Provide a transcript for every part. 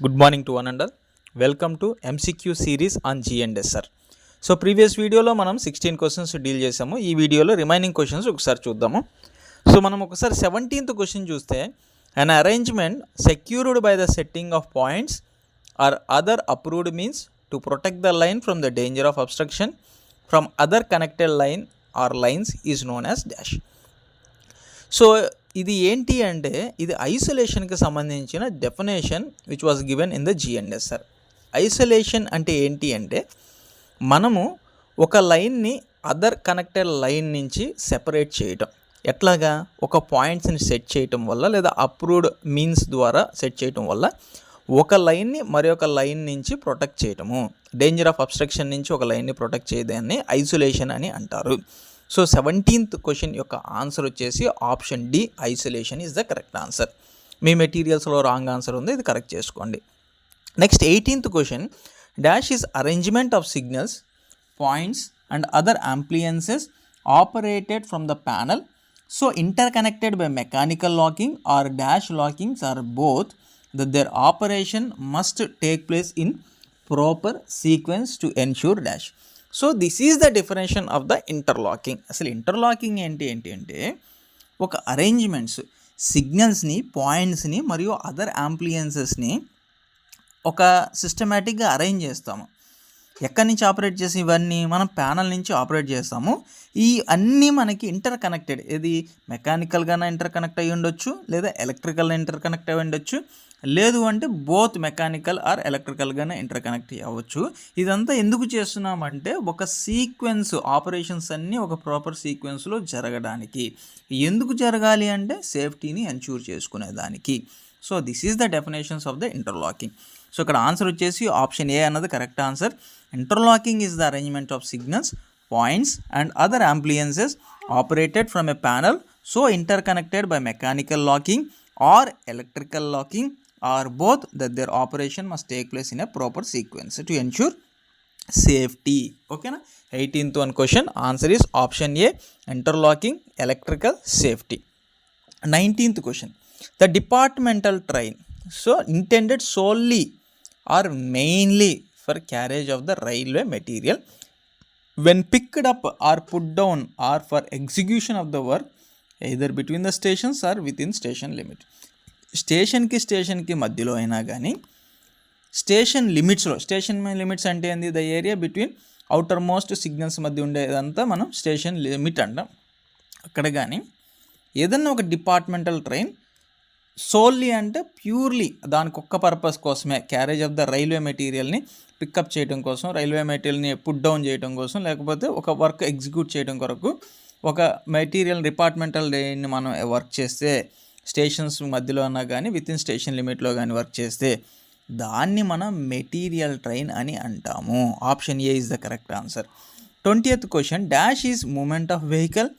Good morning to one and all. Welcome to MCQ series on G&SR. So previous వీడియోలో మనం 16 questions deal చేసాము. ఈ వీడియోలో remaining questions ఒకసారి చూద్దాము. సో మనం ఒకసారి 17th క్వశ్చన్ చూస్తే an arrangement secured by the setting of points or other approved means to protect the line from the danger of obstruction from other connected line or lines is known as dash. So ఇది ఏంటి అంటే ఇది ఐసోలేషన్కి సంబంధించిన definition which was given in the G&SR. Isolation అంటే ఏంటి అంటే మనము ఒక లైన్ని అదర్ కనెక్టెడ్ లైన్ నుంచి సెపరేట్ చేయటం. ఎట్లాగా? ఒక పాయింట్స్ని సెట్ చేయటం వల్ల లేదా అప్రూవ్డ్ మీన్స్ ద్వారా సెట్ చేయటం వల్ల ఒక లైన్ని మరొక లైన్ నుంచి ప్రొటెక్ట్ చేయటము. డేంజర్ ఆఫ్ అబ్స్ట్రక్షన్ నుంచి ఒక లైన్ని ప్రొటెక్ట్ చేయడాన్ని ఐసోలేషన్ అని అంటారు. సో 17th క్వశ్చన్ యొక్క ఆన్సర్ వచ్చేసి option D, isolation is the correct answer. మీ మెటీరియల్స్లో రాంగ్ ఆన్సర్ ఉంది, ఇది కరెక్ట్ చేసుకోండి. Next 18th question, dash is arrangement of signals, points and other appliances operated from the panel so interconnected by mechanical locking or dash lockings or both that their operation must take place in proper sequence to ensure dash. So this is the definition of the interlocking. అసలు interlocking ఏంటి అంటే ఒక arrangements సిగ్నల్స్ని, పాయింట్స్ని మరియు other యాంప్లియన్సెస్ని ఒక సిస్టమేటిక్గా arrange చేస్తాము. ఎక్కడి నుంచి ఆపరేట్ చేసి ఇవన్నీ మనం ప్యానల్ నుంచి ఆపరేట్ చేస్తాము. ఈ అన్నీ మనకి ఇంటర్ కనెక్టెడ్, ఇది మెకానికల్గానే ఇంటర్ కనెక్ట్ అయ్యి ఉండొచ్చు, లేదా ఎలక్ట్రికల్ ఇంటర్ కనెక్ట్ అయ్యి ఉండొచ్చు, లేదు అంటే బోత్ మెకానికల్ ఆర్ ఎలక్ట్రికల్గానే ఇంటర్ కనెక్ట్ అవ్వచ్చు. ఇదంతా ఎందుకు చేస్తున్నామంటే ఒక సీక్వెన్స్, ఆపరేషన్స్ అన్నీ ఒక ప్రాపర్ సీక్వెన్స్లో జరగడానికి. ఎందుకు జరగాలి అంటే సేఫ్టీని ఎన్ష్యూర్ చేసుకునేదానికి. So this is the definitions of the interlocking. So ఇక్కడ ఆన్సర్ వచ్చేసి ఆప్షన్ ఏ అన్నది correct answer. Interlocking is the arrangement of signals, points and other appliances operated from a panel so interconnected by mechanical locking or electrical locking or both that their operation must take place in a proper sequence to ensure safety. ఓకేనా? 18th one question answer is option A, interlocking, electrical, safety. 19th question, the departmental train so intended solely or mainly for carriage of the railway material when picked up or put down or for execution of the work either between the stations or within station limit. స్టేషన్కి మధ్యలో అయినా కానీ station లిమిట్స్లో, station limits అంటే ఏంది? The area between outer most signals మధ్య ఉండేదంతా మనం station limit అంటాం. అక్కడ కానీ ఏదన్నా ఒక డిపార్ట్మెంటల్ ట్రైన్ సోల్లీ అంటే ప్యూర్లీ దానికి ఒక్క పర్పస్ కోసమే, క్యారేజ్ ఆఫ్ ద రైల్వే మెటీరియల్ని పికప్ చేయడం కోసం, రైల్వే మెటీరియల్ని పుట్ డౌన్ చేయడం కోసం, లేకపోతే ఒక వర్క్ ఎగ్జిక్యూట్ చేయడం కొరకు ఒక మెటీరియల్ డిపార్ట్మెంటల్ ట్రైన్ని మనం వర్క్ చేస్తే, స్టేషన్స్ మధ్యలో అన్నా కానీ విత్ ఇన్ స్టేషన్ లిమిట్లో కానీ వర్క్ చేస్తే దాన్ని మనం మెటీరియల్ ట్రైన్ అని అంటాము. Option A is the correct answer. 20th question, dash is movement of vehicle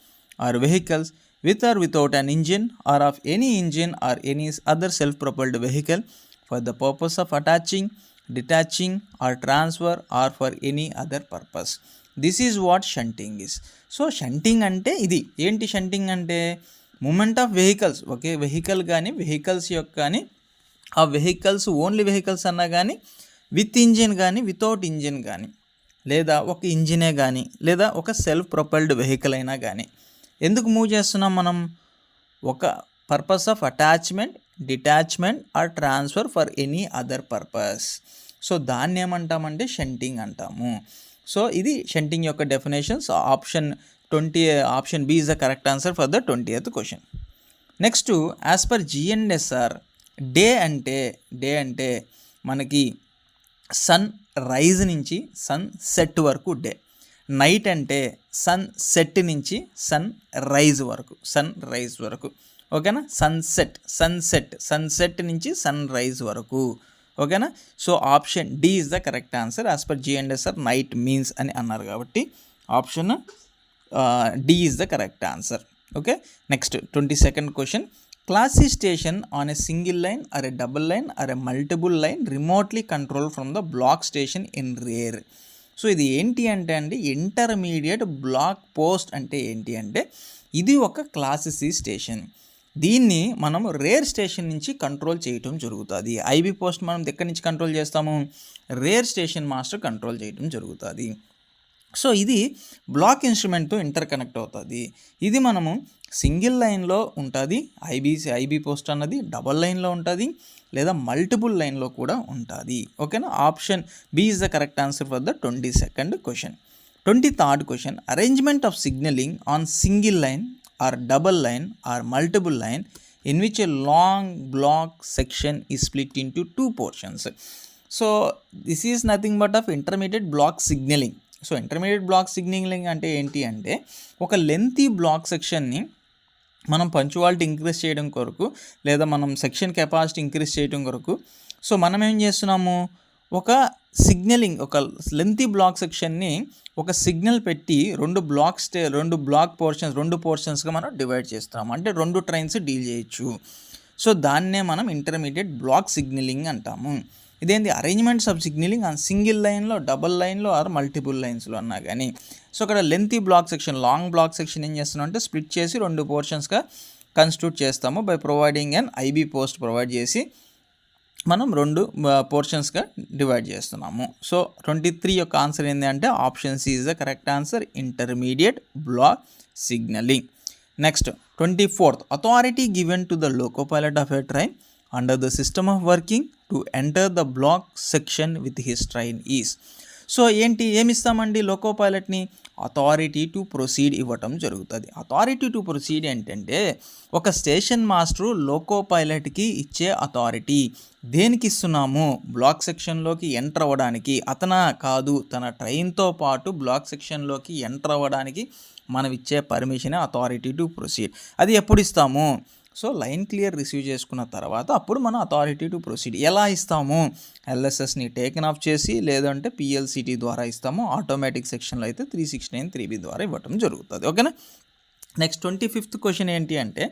or vehicles with or without an engine or of any engine or any other self-propelled vehicle for the purpose of attaching, detaching or transfer or for any other purpose. This is what shunting is. So shunting అంటే ఇది ఏంటి? Shunting అంటే movement of vehicles, ఒకే vehicle కానీ vehicles యొక్క కానీ ఆ vehicles only vehicles అన్నా కానీ విత్ ఇంజిన్ కానీ వితౌట్ ఇంజిన్ కానీ, లేదా ఒక ఇంజినే కానీ లేదా ఒక సెల్ఫ్ ప్రొపెల్డ్ వెహికల్ అయినా కానీ ఎందుకు మూవ్ చేస్తున్నాం మనం? ఒక purpose of attachment, detachment or transfer for any other purpose. So దాన్ని ఏమంటామంటే షంటింగ్ అంటాము. సో ఇది షంటింగ్ యొక్క definitions. Option B is the correct answer for the 20th question. Next, as per G&SR day అంటే మనకి సన్ రైజ్ నుంచి sunset వరకు day. Night అంటే సన్ సెట్ నుంచి సన్ రైజ్ వరకు. ఓకేనా? సన్సెట్ నుంచి సన్ రైజ్ వరకు. ఓకేనా? So option D is the correct answer. As per G&SR night means అని అన్నారు కాబట్టి option D is the correct answer. Okay. Next 22nd question, class C station on a single line or a double line or a multiple line remotely control from the block station in rear. So ఇది ఏంటి అంటే intermediate black post అంటే ఏంటి అంటే ఇది ఒక class C station. దీన్ని మనం రేర్ స్టేషన్ నుంచి కంట్రోల్ చేయటం జరుగుతుంది. ఐబీ పోస్ట్ మనం ఎక్కడి నుంచి కంట్రోల్ చేస్తాము, రేర్ స్టేషన్ మాస్టర్ కంట్రోల్ చేయటం జరుగుతుంది. సో ఇది బ్లాక్ ఇన్స్ట్రుమెంట్తో ఇంటర్ కనెక్ట్ అవుతుంది. ఇది మనము సింగిల్ లైన్లో ఉంటుంది, ఐబీ పోస్ట్ అన్నది డబల్ లైన్లో ఉంటుంది లేదా మల్టిపుల్ లైన్లో కూడా ఉంటుంది. ఓకేనా, option B is the correct answer for the 22nd question. 23rd question, arrangement of signaling on single line or double line or multiple line in which a long block section is split into two portions. So this is nothing but of intermediate block signaling. So intermediate block signaling అంటే ఏంటి అంటే, ఒక lengthy black సెక్షన్ని మనం punctuality increase చేయడం కొరకు లేదా మనం section capacity increase చేయడం కొరకు సో మనం ఏం చేస్తున్నాము, ఒక సిగ్నలింగ్, ఒక లెంతీ బ్లాక్ సెక్షన్ని ఒక సిగ్నల్ పెట్టి రెండు పోర్షన్స్గా మనం డివైడ్ చేస్తాము. అంటే 2 ట్రైన్స్ డీల్ చేయొచ్చు. సో దాన్నే మనం ఇంటర్మీడియట్ బ్లాక్ సిగ్నలింగ్ అంటాము. ఇదేంటి, arrangements of signaling on single లైన్లో, డబల్ లైన్లో ఆర్ మల్టిపుల్ లైన్స్లో అన్నా కానీ. సో అక్కడ lengthy black section, long black section ఏం చేస్తున్నాం అంటే స్ప్లిట్ చేసి 2 పోర్షన్స్గా కన్స్టిట్యూట్ చేస్తాము by providing an IB post provide చేసి మనం 2 పోర్షన్స్గా డివైడ్ చేస్తున్నాము. సో 23 యొక్క ఆన్సర్ ఏంటి అంటే option C is the correct answer, intermediate block signalling. Next 24th, authority given to the loco pilot of a train under the system of working to enter the block section with his train is. So ఏమిస్తామండి loco పైలట్ని, authority to proceed ఇవ్వటం జరుగుతుంది. Authority to proceed ఏంటంటే ఒక station master loco పైలట్కి ఇచ్చే authority. దేనికి ఇస్తున్నాము, black సెక్షన్లోకి enter అవ్వడానికి. కాదు, తన ట్రైన్తో పాటు బ్లాక్ సెక్షన్లోకి ఎంటర్ అవ్వడానికి మనం ఇచ్చే పర్మిషనే అథారిటీ టు ప్రొసీడ్. అది ఎప్పుడు ఇస్తాము, సో లైన్ క్లియర్ రిసీవ్ చేసుకున్న తర్వాత అప్పుడు మనం అథారిటీ టు ప్రొసీడ్ ఎలా ఇస్తాము, ఎల్ఎస్ఎస్ని టేకెన్ ఆఫ్ చేసి లేదంటే పిఎల్సిటీ ద్వారా ఇస్తాము. ఆటోమేటిక్ సెక్షన్లో అయితే 369 3B ద్వారా ఇవ్వటం జరుగుతుంది. ఓకేనా. నెక్స్ట్ 25th క్వశ్చన్ ఏంటి అంటే,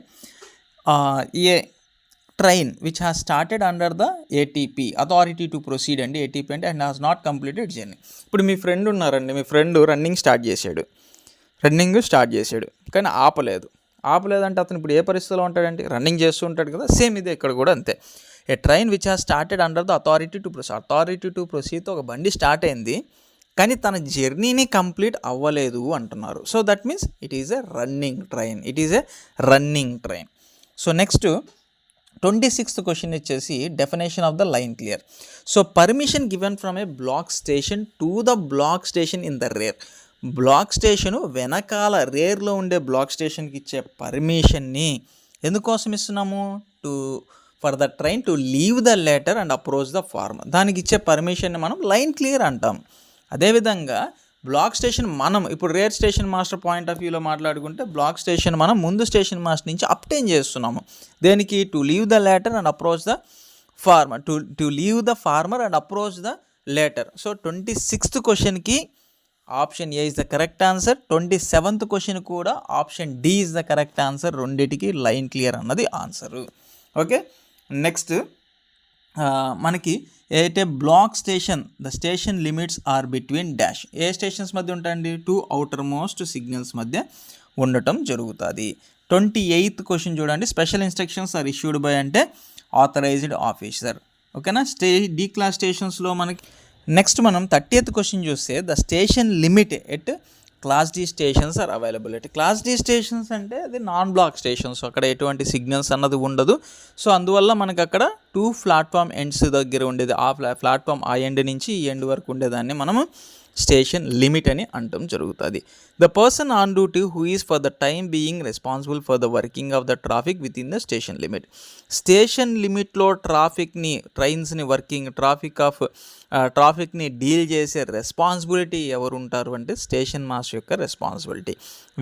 a train which has started under the ATP, authority to proceed అండి. ఏటీపీ అంటే and has not completed journey. ఇప్పుడు మీ ఫ్రెండ్ ఉన్నారండి, మీ ఫ్రెండ్ రన్నింగ్ స్టార్ట్ చేసాడు కానీ ఆపలేదంటే అతను ఇప్పుడు ఏ పరిస్థితిలో ఉంటాడంటే రన్నింగ్ చేస్తూ ఉంటాడు కదా. సేమ్ ఇదే ఇక్కడ కూడా అంతే. A train which has started under the authority to ప్రొసీడ్తో ఒక బండి స్టార్ట్ అయింది కానీ తన జర్నీని కంప్లీట్ అవ్వలేదు అంటున్నారు. So that means it is a running train. So next 26th question వచ్చేసి definition of the line clear. So permission given from a block station to the block station in the rear. Block station వెనకాల రేర్లో ఉండే block స్టేషన్కి ఇచ్చే పర్మిషన్ని ఎందుకోసం ఇస్తున్నాము, for the train to leave the letter and approach the former. దానికి ఇచ్చే పర్మిషన్ని మనం లైన్ క్లియర్ అంటాం. అదేవిధంగా బ్లాక్ స్టేషన్ మనం ఇప్పుడు rare station master point of వ్యూలో మాట్లాడుకుంటే బ్లాక్ స్టేషన్ మనం ముందు స్టేషన్ మాస్టర్ నుంచి అప్టైన్ చేస్తున్నాము. దేనికి, to leave the letter and approach the former, to leave the former and approach the letter. So 26th క్వశ్చన్కి option A is the correct answer. 27th question కూడా option D is the correct answer. రెండింటికి line clear అన్నది answer. Okay. Next మనకి a block station the station limits are between dash. ఏ stations మధ్య ఉంటాయండి, 2 outer most signals మధ్య ఉండటం జరుగుతుంది. 28th క్వశ్చన్ చూడండి, special instructions are issued by అంటే ఆథరైజ్డ్ ఆఫీసర్. ఓకేనా. డి క్లాస్ స్టేషన్స్లో మనకి నెక్స్ట్ మనం 30th క్వశ్చన్ చూస్తే the station limit at class D stations are available. Class D stations అంటే అది నాన్ బ్లాక్ స్టేషన్స్, అక్కడ ఎటువంటి సిగ్నల్స్ అన్నది ఉండదు. సో అందువల్ల మనకు అక్కడ 2 ప్లాట్ఫామ్ ఎండ్స్ దగ్గర ఉండేది, ఆ ప్లాట్ఫామ్ ఆ ఎండ్ నుంచి ఈ ఎండ్ వరకు ఉండేదాన్ని మనము స్టేషన్ లిమిట్ అని అంటాం జరుగుతుంది. The person on duty who is for the time being responsible for the working of the traffic within the station limit. Station లిమిట్లో ట్రైన్స్ని ట్రాఫిక్ని డీల్ చేసే రెస్పాన్సిబిలిటీ ఎవరు ఉంటారు అంటే స్టేషన్ మాస్టర్ యొక్క responsibility.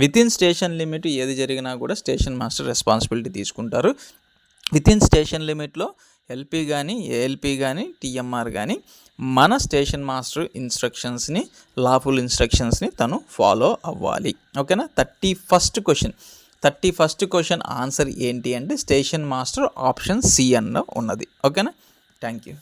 Within station limit ఏది జరిగినా కూడా స్టేషన్ మాస్టర్ రెస్పాన్సిబిలిటీ తీసుకుంటారు. విత్ ఇన్ స్టేషన్ లిమిట్లో ఎల్పీ కానీ ఏఎల్పీ కానీ టీఎంఆర్ కానీ మన స్టేషన్ మాస్టర్ ఇన్స్ట్రక్షన్స్ని, లాఫుల్ ఇన్స్ట్రక్షన్స్ని తను ఫాలో అవ్వాలి. ఓకేనా. 31st క్వశ్చన్ ఆన్సర్ ఏంటి అంటే స్టేషన్ మాస్టర్ ఆప్షన్ సి అన్న ఉన్నది. ఓకేనా. Thank you.